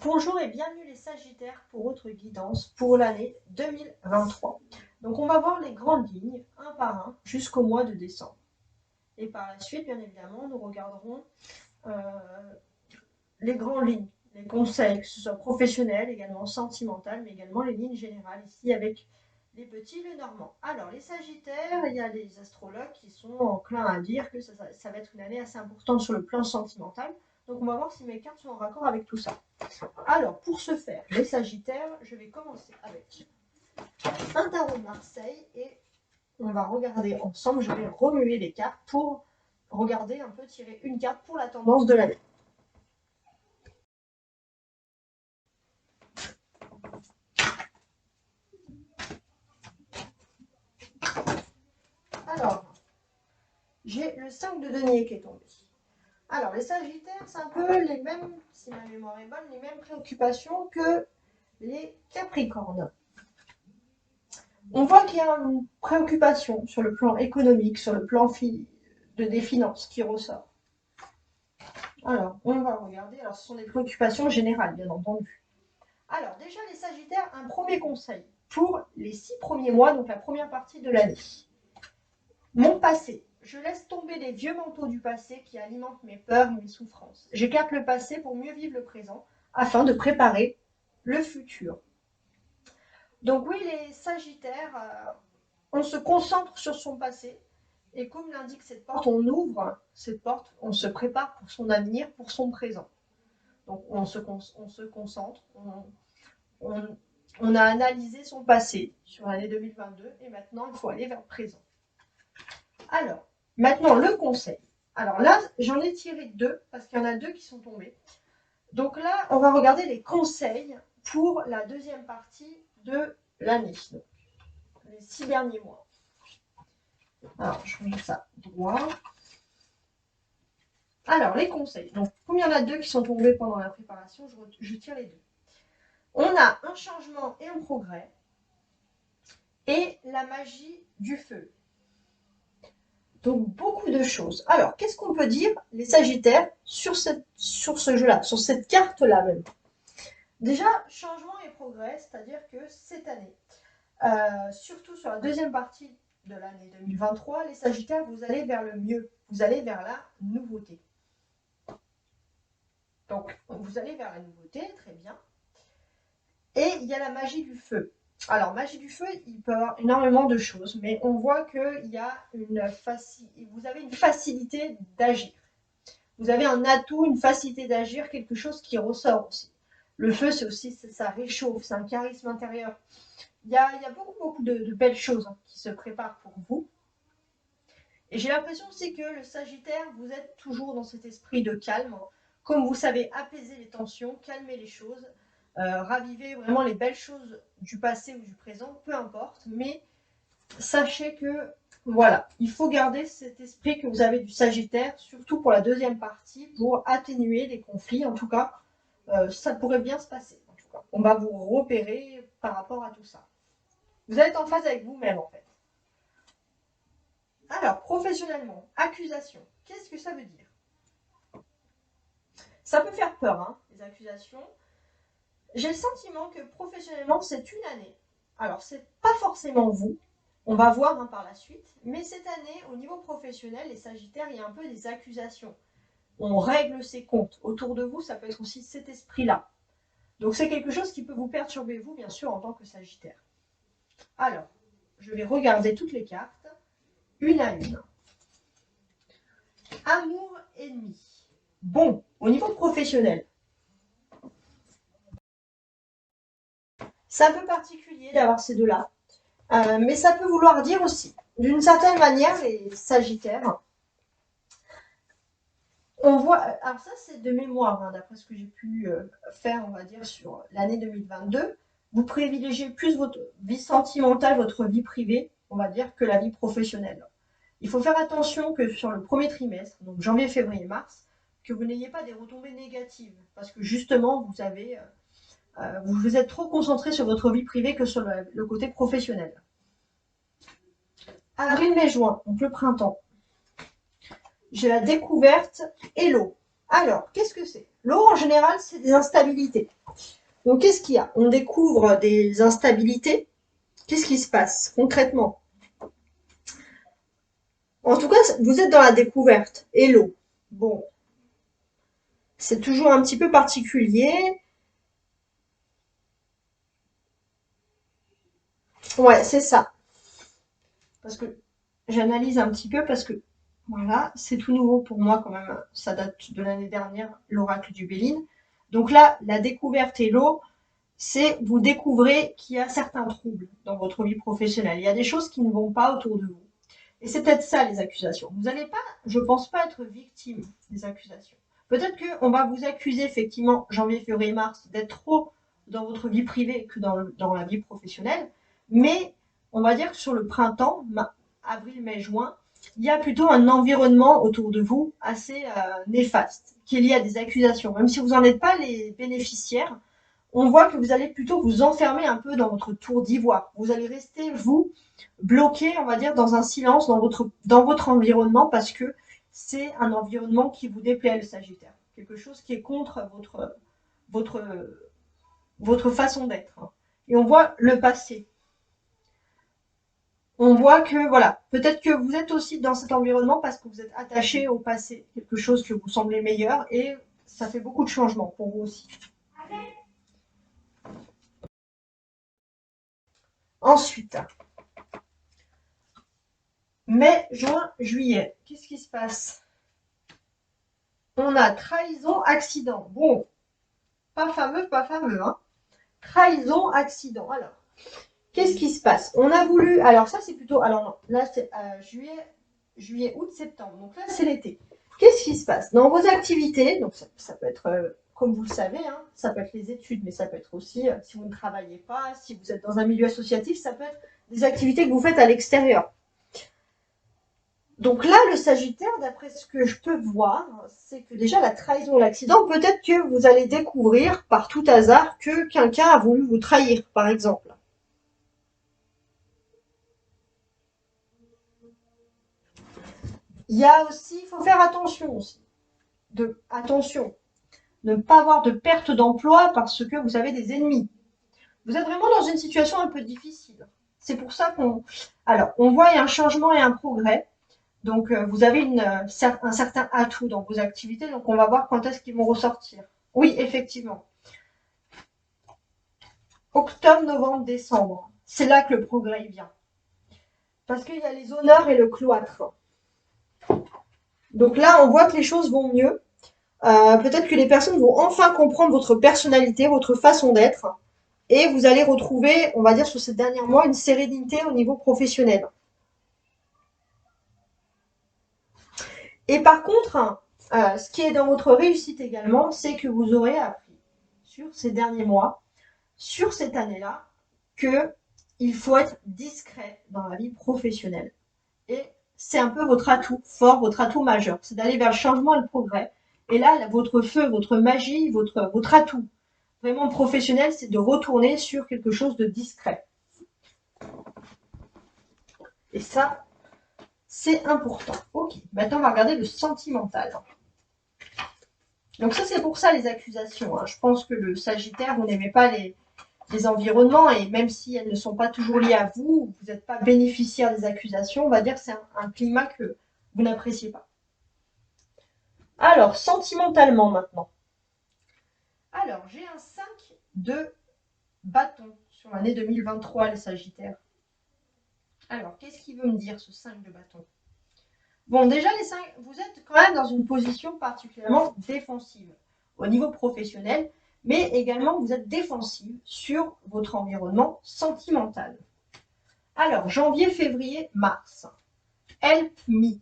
Bonjour et bienvenue les Sagittaires pour votre guidance pour l'année 2023. Donc on va voir les grandes lignes un par un jusqu'au mois de décembre. Et par la suite, bien évidemment, nous regarderons euh, les grandes lignes, les conseils, que ce soit professionnel, également sentimental, mais également les lignes générales ici avec les petits, les normands. Alors les Sagittaires, il y a des astrologues qui sont enclins à dire que ça va être une année assez importante sur le plan sentimental. Donc on va voir si mes cartes sont en raccord avec tout ça. Alors, pour ce faire, les Sagittaires, je vais commencer avec un tarot de Marseille et on va regarder ensemble. Je vais remuer les cartes pour regarder un peu, tirer une carte pour la tendance de l'année. Alors, j'ai le 5 de denier qui est tombé. Alors, les Sagittaires, c'est un peu les mêmes, si ma mémoire est bonne, les mêmes préoccupations que les Capricornes. On voit qu'il y a une préoccupation sur le plan économique, sur le plan des finances qui ressort. Alors, on va regarder. Alors, ce sont des préoccupations générales, bien entendu. Alors, déjà, les Sagittaires, un premier conseil pour les 6 premiers mois, donc la première partie de l'année. Mon passé. Je laisse tomber les vieux manteaux du passé qui alimentent mes peurs et mes souffrances. J'écarte le passé pour mieux vivre le présent, afin de préparer le futur. Donc oui, les Sagittaires, on se concentre sur son passé, et comme l'indique cette porte, on ouvre cette porte, on se prépare pour son avenir, pour son présent. Donc on se concentre, on a analysé son passé sur l'année 2022 et maintenant il faut aller vers le présent. Alors, maintenant le conseil. Alors là, j'en ai tiré 2 parce qu'il y en a 2 qui sont tombés. Donc là, on va regarder les conseils pour la deuxième partie de l'année, les 6 derniers mois. Alors, je mets ça droit. Alors, les conseils. Donc, comme il y en a 2 qui sont tombés pendant la préparation, je tire les 2. On a un changement et un progrès et la magie du feu. Donc, beaucoup de choses. Alors, qu'est-ce qu'on peut dire, les Sagittaires, sur ce jeu-là, sur cette carte-là même? Déjà, changement et progrès, c'est-à-dire que cette année, surtout sur la deuxième partie de l'année 2023, les Sagittaires, vous allez vers le mieux, vous allez vers la nouveauté. Donc, vous allez vers la nouveauté, très bien. Et il y a la magie du feu. Alors, magie du feu, il peut y avoir énormément de choses, mais on voit qu'il y a vous avez une facilité d'agir. Vous avez un atout, une facilité d'agir, quelque chose qui ressort aussi. Le feu, c'est aussi, ça réchauffe, c'est un charisme intérieur. Il y a beaucoup de belles choses qui se préparent pour vous. Et j'ai l'impression aussi que le Sagittaire, vous êtes toujours dans cet esprit de calme, comme vous savez apaiser les tensions, calmer les choses, raviver vraiment les belles choses du passé ou du présent, peu importe, mais sachez que voilà, il faut garder cet esprit que vous avez du Sagittaire, surtout pour la deuxième partie, pour atténuer les conflits. En tout cas, ça pourrait bien se passer. En tout cas, on va vous repérer par rapport à tout ça. Vous êtes en phase avec vous-même, en fait. Alors, professionnellement, accusation, qu'est-ce que ça veut dire? Ça peut faire peur, hein, les accusations. J'ai le sentiment que professionnellement, c'est une année. Alors, c'est pas forcément vous. On va voir par la suite. Mais cette année, au niveau professionnel, les Sagittaires, il y a un peu des accusations. On règle ses comptes. Autour de vous, ça peut être aussi cet esprit-là. Donc, c'est quelque chose qui peut vous perturber, vous, bien sûr, en tant que Sagittaire. Alors, je vais regarder toutes les cartes, une à une. Amour ennemi. Bon, au niveau professionnel, c'est un peu particulier d'avoir ces deux-là. Mais ça peut vouloir dire aussi, d'une certaine manière, les Sagittaires, on voit, alors ça c'est de mémoire, d'après ce que j'ai pu faire, on va dire, sur l'année 2022, vous privilégiez plus votre vie sentimentale, votre vie privée, on va dire, que la vie professionnelle. Il faut faire attention que sur le premier trimestre, donc janvier, février, mars, que vous n'ayez pas des retombées négatives, parce que justement, vous vous êtes trop concentré sur votre vie privée que sur le côté professionnel. Avril, mai, juin, donc le printemps. J'ai la découverte et l'eau. Alors, qu'est-ce que c'est? L'eau, en général, c'est des instabilités. Donc, qu'est-ce qu'il y a? On découvre des instabilités. Qu'est-ce qui se passe concrètement? En tout cas, vous êtes dans la découverte. Et l'eau. Bon, c'est toujours un petit peu particulier. Ouais, c'est ça. Parce que j'analyse un petit peu parce que voilà, c'est tout nouveau pour moi quand même. Ça date de l'année dernière, l'oracle du Béline. Donc là, la découverte et l'eau, c'est vous découvrez qu'il y a certains troubles dans votre vie professionnelle. Il y a des choses qui ne vont pas autour de vous. Et c'est peut-être ça les accusations. Vous n'allez pas, je pense pas être victime des accusations. Peut-être qu'on va vous accuser effectivement janvier, février, mars d'être trop dans votre vie privée que dans la vie professionnelle. Mais on va dire que sur le printemps, avril, mai, juin, il y a plutôt un environnement autour de vous assez néfaste, qui est lié à des accusations. Même si vous n'en êtes pas les bénéficiaires, on voit que vous allez plutôt vous enfermer un peu dans votre tour d'ivoire. Vous allez rester, vous, bloqué, on va dire, dans un silence dans votre environnement parce que c'est un environnement qui vous déplaît, le Sagittaire. Quelque chose qui est contre votre, votre façon d'être. Et on voit le passé. On voit que, voilà, peut-être que vous êtes aussi dans cet environnement parce que vous êtes attaché au passé, quelque chose que vous semblez meilleur et ça fait beaucoup de changements pour vous aussi. Ensuite, mai, juin, juillet, qu'est-ce qui se passe? On a trahison, accident. Bon, pas fameux, hein. Trahison, accident. Alors, qu'est-ce qui se passe? On a voulu. Alors, ça, c'est plutôt. Alors, non, là, c'est juillet, août, septembre. Donc là, c'est l'été. Qu'est-ce qui se passe? Dans vos activités, donc ça peut être, comme vous le savez, hein, ça peut être les études, mais ça peut être aussi, si vous ne travaillez pas, si vous êtes dans un milieu associatif, ça peut être des activités que vous faites à l'extérieur. Donc là, le Sagittaire, d'après ce que je peux voir, c'est que déjà la trahison, l'accident, peut-être que vous allez découvrir par tout hasard que quelqu'un a voulu vous trahir, par exemple. Il y a aussi, il faut faire attention aussi. Attention, ne pas avoir de perte d'emploi parce que vous avez des ennemis. Vous êtes vraiment dans une situation un peu difficile. C'est pour ça on voit un changement et un progrès. Donc, vous avez un certain atout dans vos activités. Donc, on va voir quand est-ce qu'ils vont ressortir. Oui, effectivement. Octobre, novembre, décembre. C'est là que le progrès vient. Parce qu'il y a les honneurs et le cloître. Donc là, on voit que les choses vont mieux. Peut-être que les personnes vont enfin comprendre votre personnalité, votre façon d'être. Et vous allez retrouver, on va dire, sur ces derniers mois, une sérénité au niveau professionnel. Et par contre, ce qui est dans votre réussite également, c'est que vous aurez appris sur ces derniers mois, sur cette année-là, qu'il faut être discret dans la vie professionnelle. Et c'est un peu votre atout fort, votre atout majeur. C'est d'aller vers le changement et le progrès. Et là, votre feu, votre magie, votre atout vraiment professionnel, c'est de retourner sur quelque chose de discret. Et ça, c'est important. Ok, maintenant on va regarder le sentimental. Donc ça, c'est pour ça les accusations. Hein. Je pense que le Sagittaire, vous n'aimez pas les environnements et même si elles ne sont pas toujours liées à vous, vous n'êtes pas bénéficiaire des accusations, on va dire que c'est un climat que vous n'appréciez pas. Alors, sentimentalement maintenant. Alors, j'ai un 5 de bâton sur l'année 2023, les Sagittaires. Alors, qu'est-ce qu'il veut me dire, ce 5 de bâton? Bon, déjà, les 5, vous êtes quand même dans une position particulièrement défensive au niveau professionnel, mais également vous êtes défensive sur votre environnement sentimental. Alors, janvier, février, mars. Help me.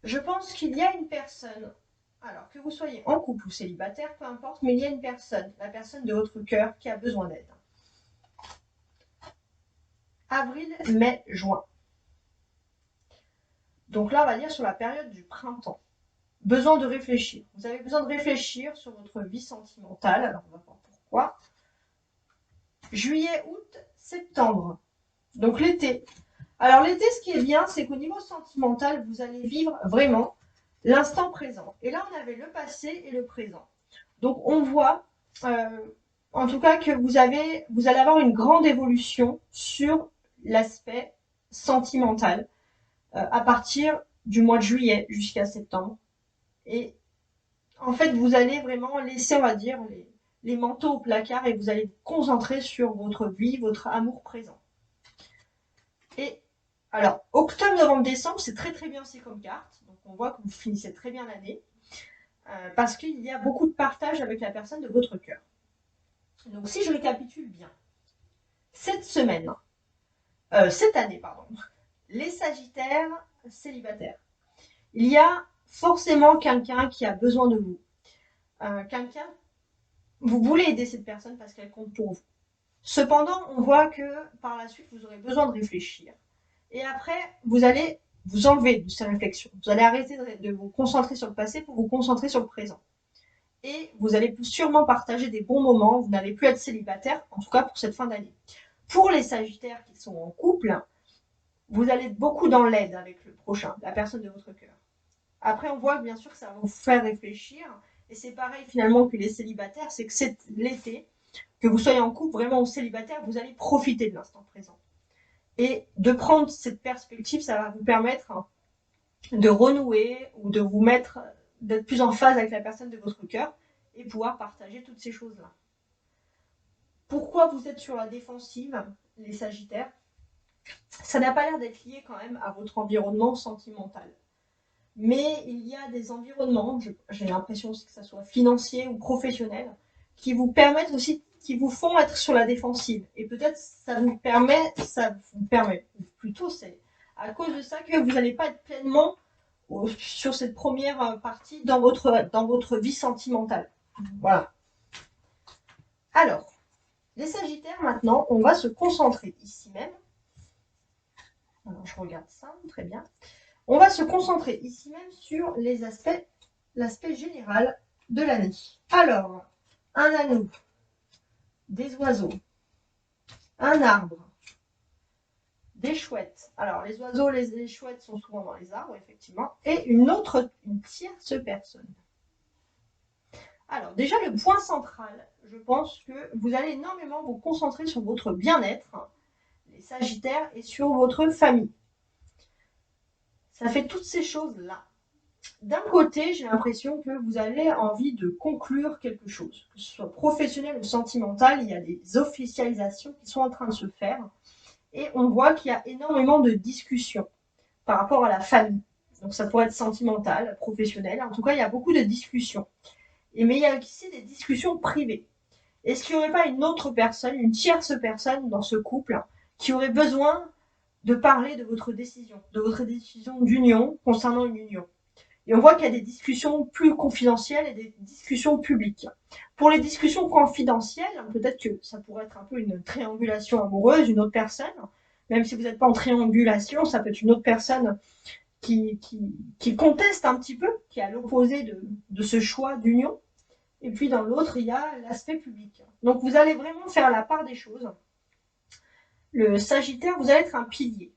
Je pense qu'il y a une personne, alors que vous soyez en couple ou célibataire, peu importe, mais il y a une personne, la personne de votre cœur qui a besoin d'aide. Avril, mai, juin. Donc là, on va dire sur la période du printemps. Besoin de réfléchir. Vous avez besoin de réfléchir sur votre vie sentimentale. Alors, on va voir pourquoi. Juillet, août, septembre. Donc l'été. Alors l'été, ce qui est bien, c'est qu'au niveau sentimental, vous allez vivre vraiment l'instant présent. Et là, on avait le passé et le présent. Donc, on voit, en tout cas, que vous allez avoir une grande évolution sur l'aspect sentimental à partir du mois de juillet jusqu'à septembre. Et en fait, vous allez vraiment laisser, on va dire, les manteaux au placard et vous allez vous concentrer sur votre vie, votre amour présent. Et alors, octobre, novembre, décembre, c'est très très bien aussi comme carte. Donc, on voit que vous finissez très bien l'année parce qu'il y a beaucoup de partage avec la personne de votre cœur. Donc, si je récapitule bien, cette année, pardon, les Sagittaires célibataires, il y a forcément quelqu'un qui a besoin de vous. Vous voulez aider cette personne parce qu'elle compte pour vous. Cependant, on voit que par la suite, vous aurez besoin de réfléchir. Et après, vous allez vous enlever de ces réflexions. Vous allez arrêter de vous concentrer sur le passé pour vous concentrer sur le présent. Et vous allez sûrement partager des bons moments. Vous n'allez plus être célibataire, en tout cas pour cette fin d'année. Pour les Sagittaires qui sont en couple, vous allez être beaucoup dans l'aide avec le prochain, la personne de votre cœur. Après, on voit bien sûr que ça va vous faire réfléchir. Et c'est pareil finalement que les célibataires, c'est que c'est l'été, que vous soyez en couple vraiment ou célibataire, vous allez profiter de l'instant présent. Et de prendre cette perspective, ça va vous permettre de renouer ou de vous mettre, d'être plus en phase avec la personne de votre cœur et pouvoir partager toutes ces choses-là. Pourquoi vous êtes sur la défensive, les Sagittaires? Ça n'a pas l'air d'être lié quand même à votre environnement sentimental. Mais il y a des environnements, j'ai l'impression que ça soit financier ou professionnel, qui vous permettent aussi, qui vous font être sur la défensive. Et peut-être ça vous permet, plutôt c'est à cause de ça que vous n'allez pas être pleinement sur cette première partie dans votre vie sentimentale. Voilà. Alors, les Sagittaires maintenant, on va se concentrer ici même. Alors, je regarde ça, très bien. On va se concentrer ici même sur l'aspect général de l'année. Alors, un anneau, des oiseaux, un arbre, des chouettes. Alors, les oiseaux, les chouettes sont souvent dans les arbres, effectivement, et une tierce personne. Alors, déjà, le point central, je pense que vous allez énormément vous concentrer sur votre bien-être, les Sagittaires, et sur votre famille. Ça fait toutes ces choses-là. D'un côté, j'ai l'impression que vous avez envie de conclure quelque chose, que ce soit professionnel ou sentimental, il y a des officialisations qui sont en train de se faire et on voit qu'il y a énormément de discussions par rapport à la famille. Donc ça pourrait être sentimental, professionnel, en tout cas il y a beaucoup de discussions. Mais il y a aussi des discussions privées. Est-ce qu'il n'y aurait pas une autre personne, une tierce personne dans ce couple qui aurait besoin de parler de votre décision d'union concernant une union? Et on voit qu'il y a des discussions plus confidentielles et des discussions publiques. Pour les discussions confidentielles, peut-être que ça pourrait être un peu une triangulation amoureuse, une autre personne. Même si vous n'êtes pas en triangulation, ça peut être une autre personne qui conteste un petit peu, qui est à l'opposé de ce choix d'union. Et puis dans l'autre, il y a l'aspect public. Donc vous allez vraiment faire la part des choses. Le Sagittaire, vous allez être un pilier.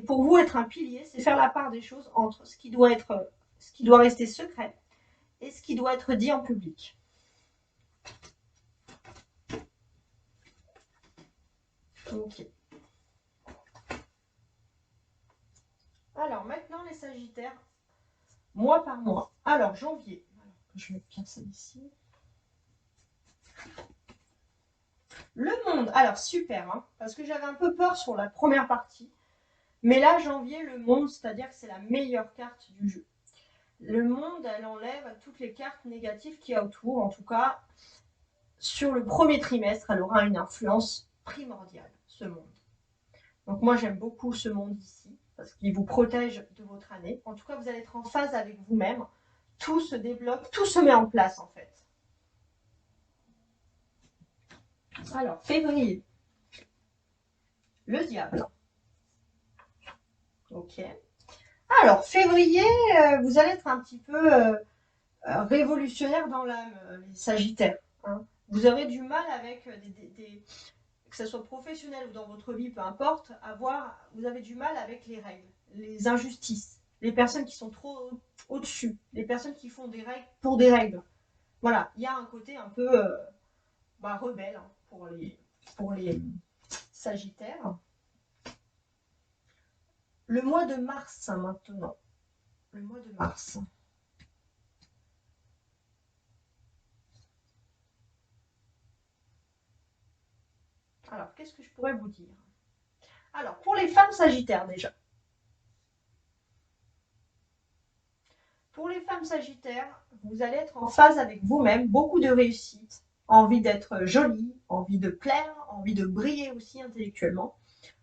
Pour vous, être un pilier, c'est faire la part des choses entre ce qui doit rester secret et ce qui doit être dit en public. Ok. Alors maintenant les Sagittaires, mois par mois. Alors janvier, je vais bien ça ici. Le monde, alors super, hein, parce que j'avais un peu peur sur la première partie. Mais là, janvier, le monde, c'est-à-dire que c'est la meilleure carte du jeu. Le monde, elle enlève toutes les cartes négatives qu'il y a autour. En tout cas, sur le premier trimestre, elle aura une influence primordiale, ce monde. Donc moi, j'aime beaucoup ce monde ici, parce qu'il vous protège de votre année. En tout cas, vous allez être en phase avec vous-même. Tout se débloque, tout se met en place, en fait. Alors, février. Le diable. Ok. Alors, février, vous allez être un petit peu révolutionnaire dans l'âme, les Sagittaires. Hein. Vous aurez du mal avec que ce soit professionnel ou dans votre vie, peu importe, vous avez du mal avec les règles, les injustices. les personnes qui sont trop au-dessus, les personnes qui font des règles pour des règles. Voilà, il y a un côté un peu rebelle hein, pour les Sagittaires. Le mois de mars maintenant. Le mois de mars. Alors, qu'est-ce que je pourrais vous dire? Alors, pour les femmes Sagittaires déjà. Pour les femmes Sagittaires, vous allez être en phase avec vous-même, beaucoup de réussite, envie d'être jolie, envie de plaire, envie de briller aussi intellectuellement.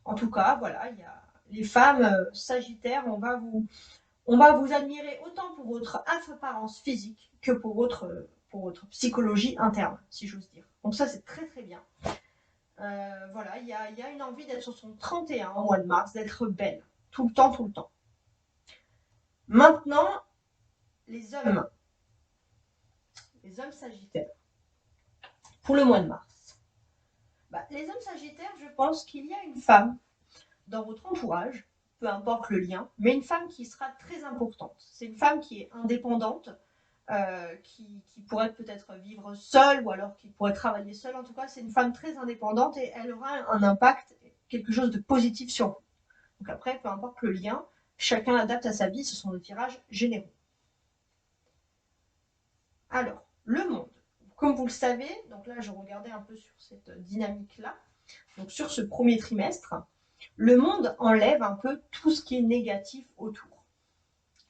En tout cas, voilà, il y a les femmes Sagittaires, on va vous admirer autant pour votre apparence physique que pour votre psychologie interne, si j'ose dire. Donc ça, c'est très très bien. Voilà, il y a une envie d'être sur son 31 au mois de mars, d'être belle, tout le temps, tout le temps. Maintenant, les hommes Sagittaires, pour le mois de mars. Les hommes Sagittaires, je pense qu'il y a une femme dans votre entourage, peu importe le lien, mais une femme qui sera très importante. C'est une femme qui est indépendante, qui pourrait peut-être vivre seule ou alors qui pourrait travailler seule. En tout cas, c'est une femme très indépendante et elle aura un impact, quelque chose de positif sur vous. Donc après, peu importe le lien, chacun l'adapte à sa vie, ce sont des tirages généraux. Alors, le monde. Comme vous le savez, donc là je regardais un peu sur cette dynamique-là, donc sur ce premier trimestre, le monde enlève un peu tout ce qui est négatif autour.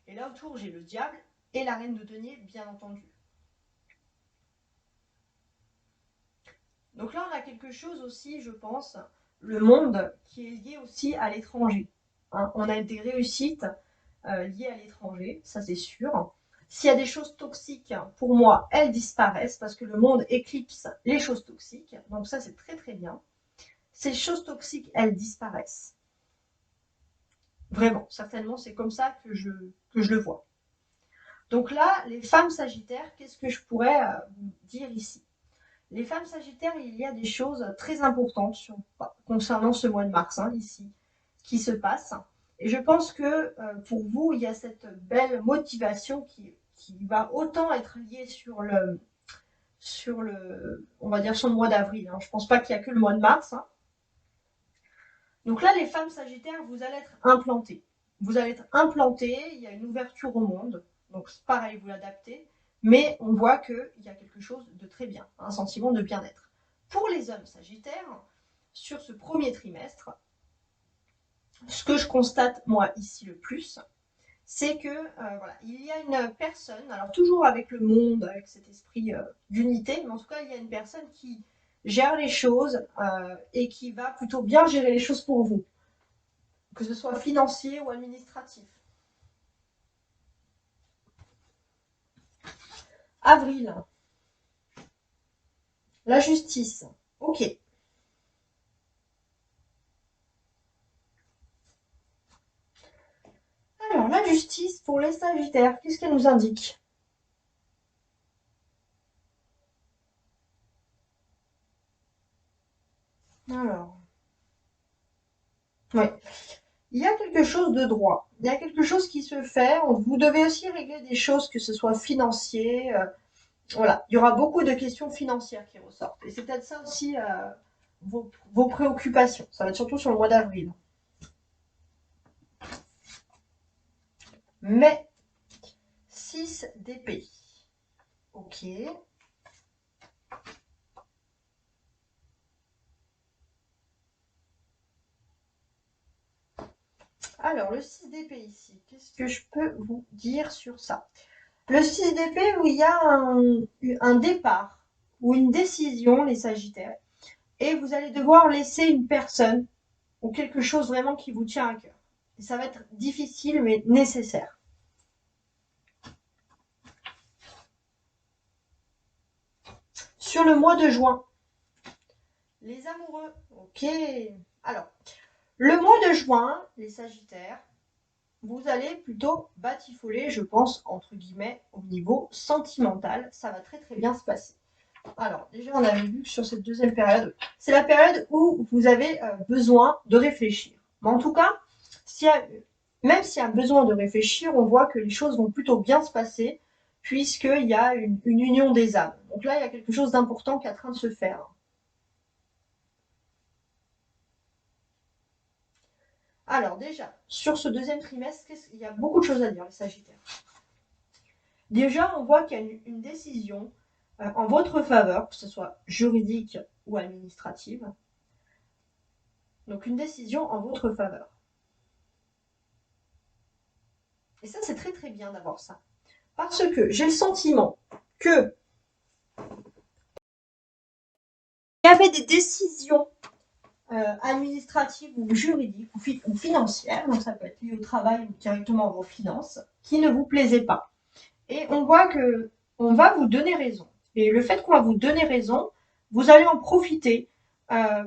Et là autour, j'ai le diable et la reine de denier, bien entendu. Donc là, on a quelque chose aussi, je pense, le monde qui est lié aussi à l'étranger. Hein, on a des réussites liées à l'étranger, ça c'est sûr. S'il y a des choses toxiques, pour moi, elles disparaissent parce que le monde éclipse les choses toxiques. Donc ça, c'est très très bien. Ces choses toxiques, elles disparaissent. Vraiment, certainement, c'est comme ça que je le vois. Donc là, les femmes sagittaires, qu'est-ce que je pourrais vous dire ici? Les femmes sagittaires, il y a des choses très importantes concernant ce mois de mars, hein, ici, qui se passent. Et je pense que pour vous, il y a cette belle motivation qui va autant être liée sur le, on va dire sur le mois d'avril. Hein. Je ne pense pas qu'il n'y a que le mois de mars. Hein. Donc là, les femmes sagittaires, vous allez être implantées. Vous allez être implantées, il y a une ouverture au monde. Donc pareil, vous l'adaptez. Mais on voit qu'il y a quelque chose de très bien, un sentiment de bien-être. Pour les hommes sagittaires, sur ce premier trimestre, ce que je constate moi ici le plus, c'est que voilà, il y a une personne, alors toujours avec le monde, avec cet esprit d'unité, mais en tout cas il y a une personne qui gère les choses et qui va plutôt bien gérer les choses pour vous, que ce soit financier ou administratif. Avril, la justice, ok. Alors, la justice pour les Sagittaires, qu'est-ce qu'elle nous indique? Alors, oui. Il y a quelque chose de droit. Il y a quelque chose qui se fait. Vous devez aussi régler des choses, que ce soit financier. Voilà, il y aura beaucoup de questions financières qui ressortent. Et c'est peut-être ça aussi vos préoccupations. Ça va être surtout sur le mois d'avril. Mais 6 d'épée. Ok. Alors, le 6 d'épée ici, qu'est-ce que je peux vous dire sur ça? Le 6 d'épée où il y a un départ ou une décision, les Sagittaires, et vous allez devoir laisser une personne ou quelque chose vraiment qui vous tient à cœur. Et ça va être difficile mais nécessaire. Sur le mois de juin, les amoureux, ok. Alors, le mois de juin, les Sagittaires, vous allez plutôt batifoler, je pense, entre guillemets, au niveau sentimental. Ça va très très bien se passer. Alors, déjà, on avait vu que sur cette deuxième période, c'est la période où vous avez besoin de réfléchir. Mais en tout cas, s'il y a même s'il y a besoin de réfléchir, on voit que les choses vont plutôt bien se passer, puisqu'il y a une union des âmes. Donc là, il y a quelque chose d'important qui est en train de se faire. Alors déjà, sur ce deuxième trimestre, il y a beaucoup de choses à dire, les Sagittaires. Déjà, on voit qu'il y a une décision en votre faveur, que ce soit juridique ou administrative. Donc une décision en votre faveur. Et ça, c'est très très bien d'avoir ça. Parce que j'ai le sentiment que il y avait des décisions administratives ou juridiques ou financières, donc ça peut être lié au travail ou directement à vos finances, qui ne vous plaisaient pas. Et on voit que on va vous donner raison. Et le fait qu'on va vous donner raison, vous allez en profiter. Euh,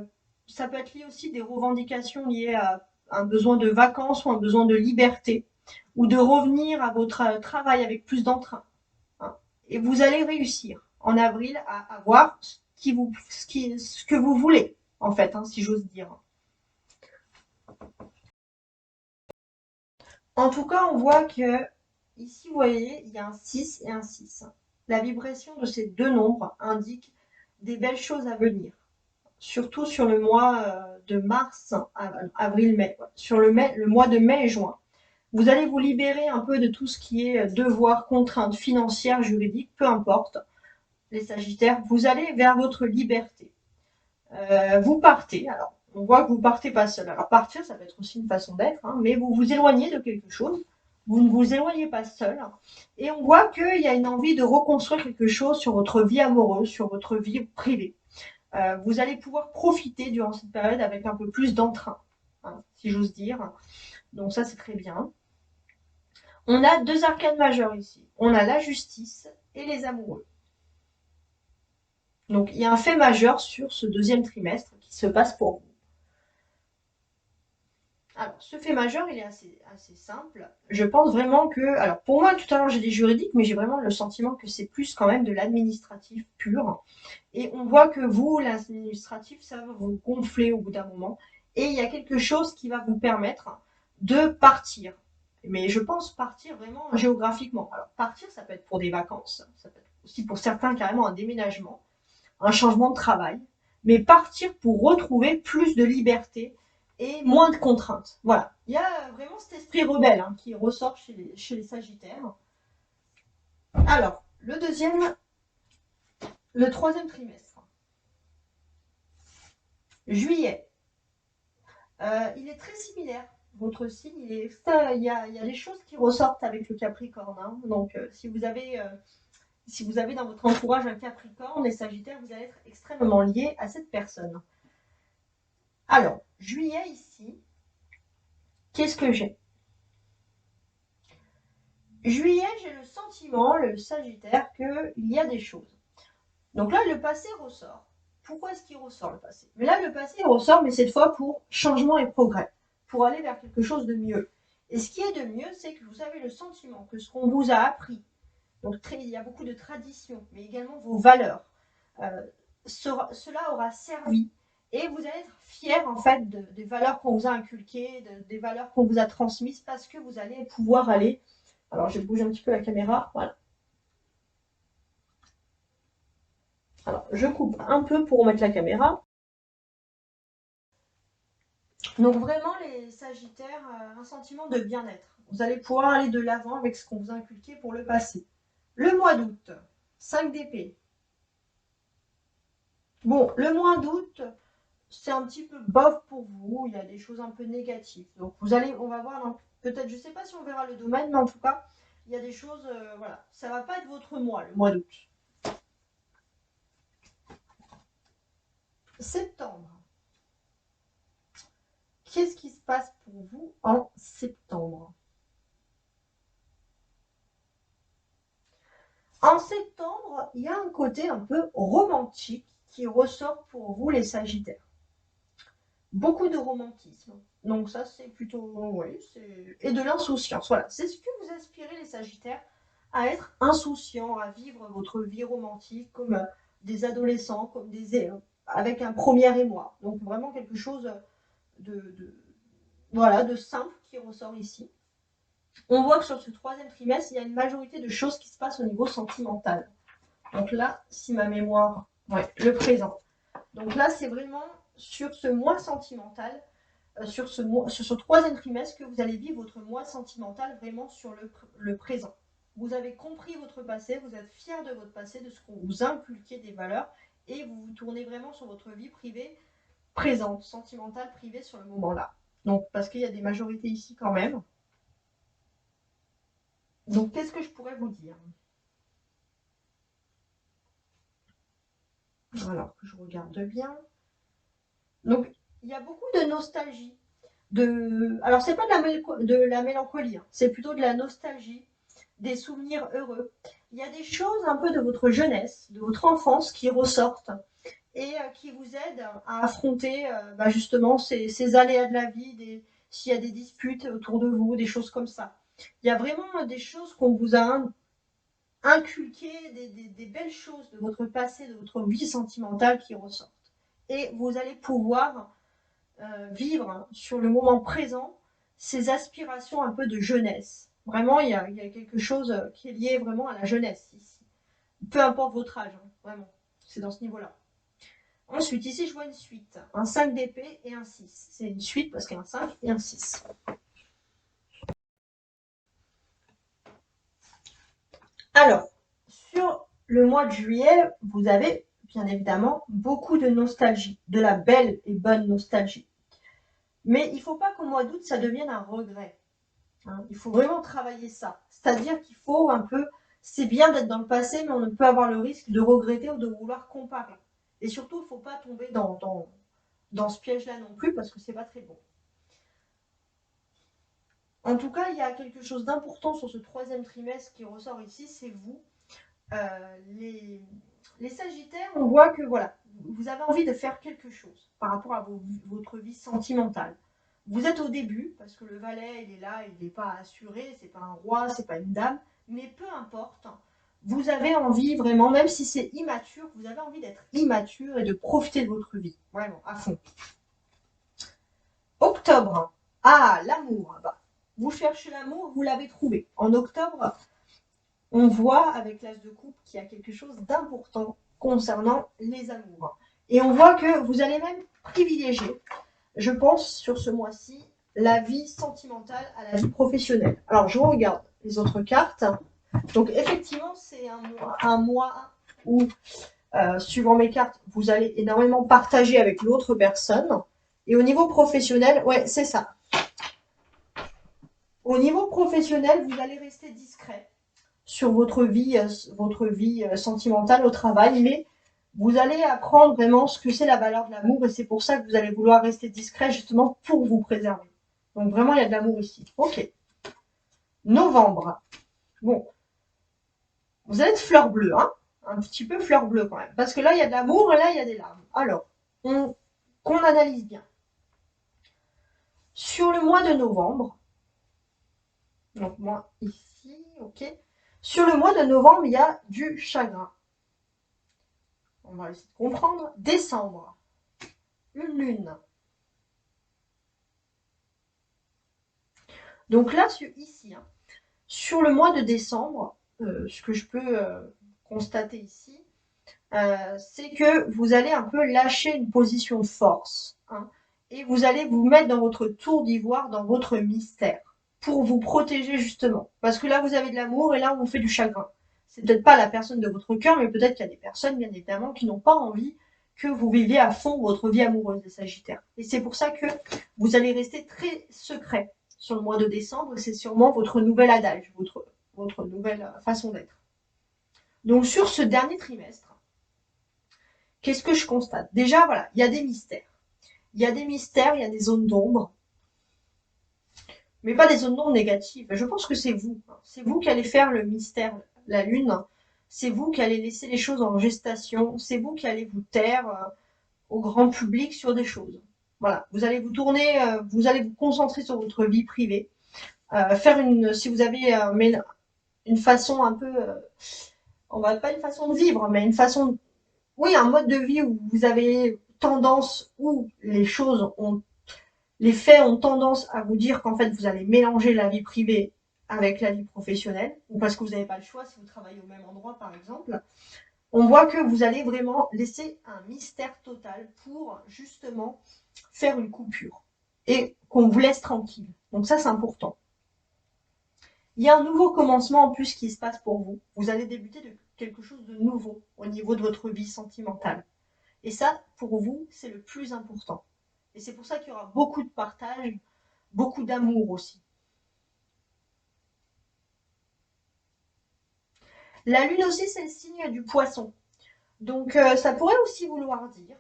Ça peut être lié aussi des revendications liées à un besoin de vacances ou un besoin de liberté, ou de revenir à votre travail avec plus d'entrain. Hein. Et vous allez réussir en avril à avoir ce que vous voulez, en fait, hein, si j'ose dire. En tout cas, on voit que ici, vous voyez, il y a un 6 et un 6. La vibration de ces deux nombres indique des belles choses à venir, surtout sur le mois de mars, avril, mai, sur le mois de mai et juin. Vous allez vous libérer un peu de tout ce qui est devoirs, contraintes financières, juridiques, peu importe, les Sagittaires, vous allez vers votre liberté. Vous partez, alors on voit que vous partez pas seul. Alors partir, ça peut être aussi une façon d'être, hein, mais vous vous éloignez de quelque chose, vous ne vous éloignez pas seul, et on voit qu'il y a une envie de reconstruire quelque chose sur votre vie amoureuse, sur votre vie privée. Vous allez pouvoir profiter durant cette période avec un peu plus d'entrain, hein, si j'ose dire. Donc ça, c'est très bien. On a deux arcanes majeures ici. On a la justice et les amoureux. Donc il y a un fait majeur sur ce deuxième trimestre qui se passe pour vous. Alors, ce fait majeur, il est assez simple. Je pense vraiment que, alors pour moi, tout à l'heure j'ai dit juridique, mais j'ai vraiment le sentiment que c'est plus quand même de l'administratif pur. Et on voit que vous, l'administratif, ça va vous gonfler au bout d'un moment. Et il y a quelque chose qui va vous permettre de partir. Mais je pense partir vraiment géographiquement. Alors, partir, ça peut être pour des vacances, ça peut être aussi pour certains carrément un déménagement, un changement de travail. Mais partir pour retrouver plus de liberté et moins de contraintes. Voilà. Il y a vraiment cet esprit rebelle hein, qui ressort chez les Sagittaires. Alors, le troisième trimestre. Juillet. Il est très similaire. Votre signe, il y a des choses qui ressortent avec le Capricorne. Hein. Donc, si vous avez dans votre entourage un Capricorne et Sagittaire, vous allez être extrêmement lié à cette personne. Alors, juillet ici, qu'est-ce que j'ai? Juillet, j'ai le sentiment, le Sagittaire, qu'il y a des choses. Donc là, le passé ressort. Pourquoi est-ce qu'il ressort le passé? Mais là, le passé ressort, mais cette fois pour changement et progrès, pour aller vers quelque chose de mieux. Et ce qui est de mieux, c'est que vous avez le sentiment que ce qu'on vous a appris, donc il y a beaucoup de traditions, mais également vos valeurs, cela aura servi. Et vous allez être fier en fait des valeurs qu'on vous a inculquées, des valeurs qu'on vous a transmises, parce que vous allez pouvoir aller. Alors, je bouge un petit peu la caméra, voilà. Alors, je coupe un peu pour remettre la caméra. Donc vraiment, les Sagittaires, un sentiment de bien-être. Vous allez pouvoir aller de l'avant avec ce qu'on vous a inculqué pour le passé. Le mois d'août, 5 d'épée. Bon, le mois d'août, c'est un petit peu bof pour vous. Il y a des choses un peu négatives. Donc on va voir, peut-être, je ne sais pas si on verra le domaine, mais en tout cas, il y a des choses, voilà. Ça ne va pas être votre mois, le mois d'août. Septembre. Qu'est-ce qui se passe pour vous en septembre? En septembre, il y a un côté un peu romantique qui ressort pour vous les Sagittaires. Beaucoup de romantisme. Donc ça, c'est plutôt... Oui, et de l'insouciance. Voilà, c'est ce que vous aspirez les Sagittaires, à être insouciant, à vivre votre vie romantique comme des adolescents, comme avec un premier émoi. Donc vraiment quelque chose voilà, de simple qui ressort ici. on voit que sur ce troisième trimestre, il y a une majorité de choses qui se passent au niveau sentimental. Donc là, si ma mémoire, ouais, le présent. Donc là, c'est vraiment sur ce mois sentimental, sur ce troisième trimestre que vous allez vivre votre mois sentimental vraiment sur le présent. Vous avez compris votre passé, vous êtes fier de votre passé, de ce qu'on vous inculquait des valeurs, et vous vous tournez vraiment sur votre vie privée présente, sentimentale, privée sur le moment là. Donc, parce qu'il y a des majorités ici quand même. Donc, qu'est-ce que je pourrais vous dire? Alors que je regarde bien. Donc, il y a beaucoup de nostalgie. Alors, c'est pas de la mélancolie, hein. C'est plutôt de la nostalgie, des souvenirs heureux. Il y a des choses un peu de votre jeunesse, de votre enfance qui ressortent et qui vous aident à affronter justement ces aléas de la vie, s'il y a des disputes autour de vous, des choses comme ça. Il y a vraiment des choses qu'on vous a inculquées, des belles choses de votre passé, de votre vie sentimentale qui ressortent. Et vous allez pouvoir vivre sur le moment présent ces aspirations un peu de jeunesse. Vraiment, il y a quelque chose qui est lié vraiment à la jeunesse ici. Peu importe votre âge, hein, vraiment. C'est dans ce niveau-là. Ensuite, ici, je vois une suite. Un 5 d'épée et un 6. C'est une suite parce qu'il y a un 5 et un 6. Alors, sur le mois de juillet, vous avez bien évidemment beaucoup de nostalgie, de la belle et bonne nostalgie. Mais il ne faut pas qu'au mois d'août, ça devienne un regret. Hein. Il faut vraiment travailler ça. C'est-à-dire qu'il faut un peu, c'est bien d'être dans le passé, mais on ne peut avoir le risque de regretter ou de vouloir comparer. Et surtout, il ne faut pas tomber dans ce piège-là non plus, parce que c'est pas très bon. En tout cas, il y a quelque chose d'important sur ce troisième trimestre qui ressort ici, c'est vous. Les Sagittaires, on voit que voilà, vous avez envie de faire quelque chose par rapport à votre vie sentimentale. Vous êtes au début, parce que le valet, il est là, il n'est pas assuré, c'est pas un roi, c'est pas une dame, mais peu importe, vous avez envie vraiment, même si c'est immature, vous avez envie d'être immature et de profiter de votre vie, vraiment, à fond. Octobre, ah, l'amour, bah, vous cherchez l'amour, vous l'avez trouvé. En octobre, on voit avec l'âge de coupe qu'il y a quelque chose d'important concernant les amours. Et on voit que vous allez même privilégier, je pense, sur ce mois-ci, la vie sentimentale à la vie professionnelle. Alors, je regarde les autres cartes. Donc, effectivement, c'est un mois où, suivant mes cartes, vous allez énormément partager avec l'autre personne. Et au niveau professionnel, ouais, c'est ça. Au niveau professionnel, vous allez rester discret sur votre vie sentimentale au travail, mais vous allez apprendre vraiment ce que c'est la valeur de l'amour et c'est pour ça que vous allez vouloir rester discret justement pour vous préserver. Donc vraiment, il y a de l'amour ici. Ok. Novembre. Bon, vous allez être fleur bleue, hein, un petit peu fleur bleue quand même, parce que là, il y a de l'amour et là, il y a des larmes. Alors, qu'on analyse bien. Sur le mois de novembre, donc moi ici, ok. Sur le mois de novembre, il y a du chagrin. On va essayer de comprendre. Décembre, une lune. Donc là, ici, hein, sur le mois de décembre, ce que je peux constater ici, c'est que vous allez un peu lâcher une position de force, hein, et vous allez vous mettre dans votre tour d'ivoire, dans votre mystère, pour vous protéger justement. Parce que là, vous avez de l'amour et là, on vous fait du chagrin. C'est peut-être pas la personne de votre cœur, mais peut-être qu'il y a des personnes, bien évidemment, qui n'ont pas envie que vous viviez à fond votre vie amoureuse des Sagittaires. Et c'est pour ça que vous allez rester très secret sur le mois de décembre. C'est sûrement votre nouvel adage, votre nouvelle façon d'être. Donc sur ce dernier trimestre, qu'est-ce que je constate? Déjà, voilà, il y a des mystères. Il y a des mystères, il y a des zones d'ombre. Mais pas des zones d'ombre négatives. Je pense que c'est vous. C'est vous qui allez faire le mystère, la lune. C'est vous qui allez laisser les choses en gestation. C'est vous qui allez vous taire au grand public sur des choses. Voilà. Vous allez vous tourner, vous allez vous concentrer sur votre vie privée. Faire si vous avez une façon un peu, on va pas une façon de vivre, mais une façon, oui, un mode de vie où vous avez tendance, où les faits ont tendance à vous dire qu'en fait vous allez mélanger la vie privée avec la vie professionnelle, ou parce que vous n'avez pas le choix si vous travaillez au même endroit par exemple, on voit que vous allez vraiment laisser un mystère total pour justement faire une coupure et qu'on vous laisse tranquille. Donc ça, c'est important. Il y a un nouveau commencement en plus qui se passe pour vous. Vous allez débuter de quelque chose de nouveau au niveau de votre vie sentimentale. Et ça, pour vous, c'est le plus important. Et c'est pour ça qu'il y aura beaucoup de partage, beaucoup d'amour aussi. La lune aussi, c'est le signe du poisson. Donc ça pourrait aussi vouloir dire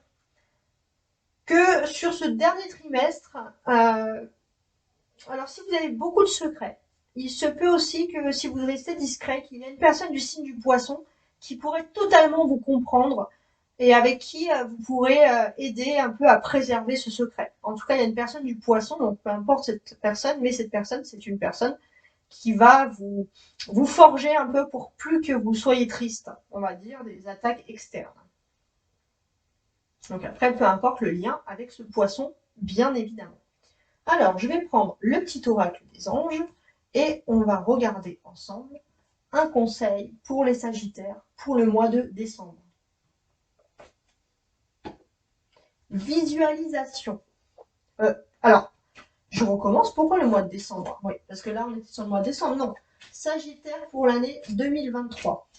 que sur ce dernier trimestre, alors si vous avez beaucoup de secrets, il se peut aussi que si vous restez discret, qu'il y ait une personne du signe du poisson qui pourrait totalement vous comprendre et avec qui vous pourrez aider un peu à préserver ce secret. En tout cas, il y a une personne du poisson, donc peu importe cette personne, mais cette personne, c'est une personne qui va vous forger un peu pour plus que vous soyez triste, on va dire, des attaques externes. Donc après, peu importe le lien avec ce poisson, bien évidemment. Alors, je vais prendre le petit oracle des anges et on va regarder ensemble un conseil pour les Sagittaires pour le mois de décembre. Visualisation. Alors, je recommence. Pourquoi le mois de décembre? Oui, parce que là, on était sur le mois de décembre. Non. Sagittaire pour l'année 2023.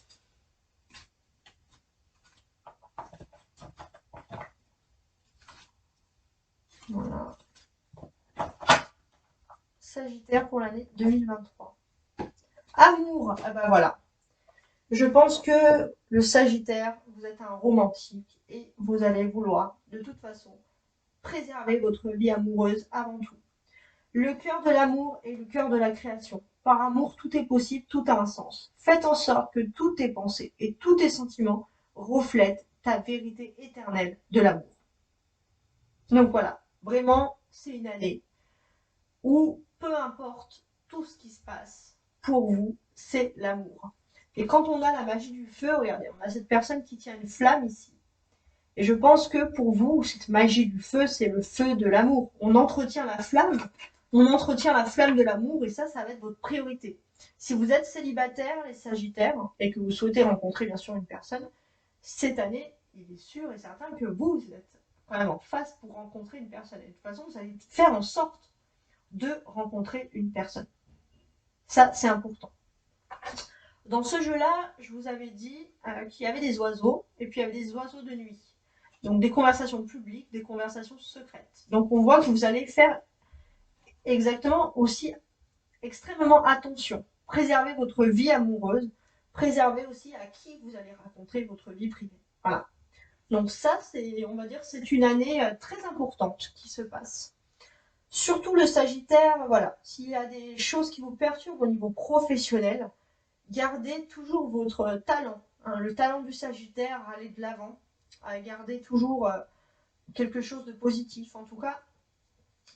Voilà. Sagittaire pour l'année 2023. Amour. Ah ben voilà. Je pense que le Sagittaire, vous êtes un romantique et vous allez vouloir, de toute façon, préserver votre vie amoureuse avant tout. Le cœur de l'amour est le cœur de la création. Par amour, tout est possible, tout a un sens. Faites en sorte que toutes tes pensées et tous tes sentiments reflètent ta vérité éternelle de l'amour. Donc voilà, vraiment, c'est une année où peu importe tout ce qui se passe, pour vous, c'est l'amour. Et quand on a la magie du feu, regardez, on a cette personne qui tient une flamme ici. Et je pense que pour vous, cette magie du feu, c'est le feu de l'amour. On entretient la flamme de l'amour et ça va être votre priorité. Si vous êtes célibataire, les Sagittaires, et que vous souhaitez rencontrer bien sûr une personne, cette année, il est sûr et certain que vous êtes vraiment en face pour rencontrer une personne. Et de toute façon, vous allez faire en sorte de rencontrer une personne. Ça, c'est important. Dans ce jeu-là, je vous avais dit qu'il y avait des oiseaux, et puis il y avait des oiseaux de nuit. Donc des conversations publiques, des conversations secrètes. Donc on voit que vous allez faire exactement aussi extrêmement attention. Préservez votre vie amoureuse, préservez aussi à qui vous allez raconter votre vie privée. Voilà. Donc ça, c'est, on va dire, c'est une année très importante qui se passe. Surtout le Sagittaire, voilà, s'il y a des choses qui vous perturbent au niveau professionnel, gardez toujours votre talent, hein, le talent du Sagittaire, à aller de l'avant, à garder toujours quelque chose de positif. En tout cas,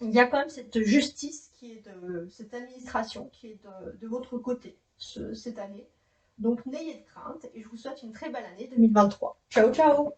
il y a quand même cette justice qui est de cette administration qui est de votre côté cette année. Donc n'ayez de crainte et je vous souhaite une très belle année 2023. Ciao ciao.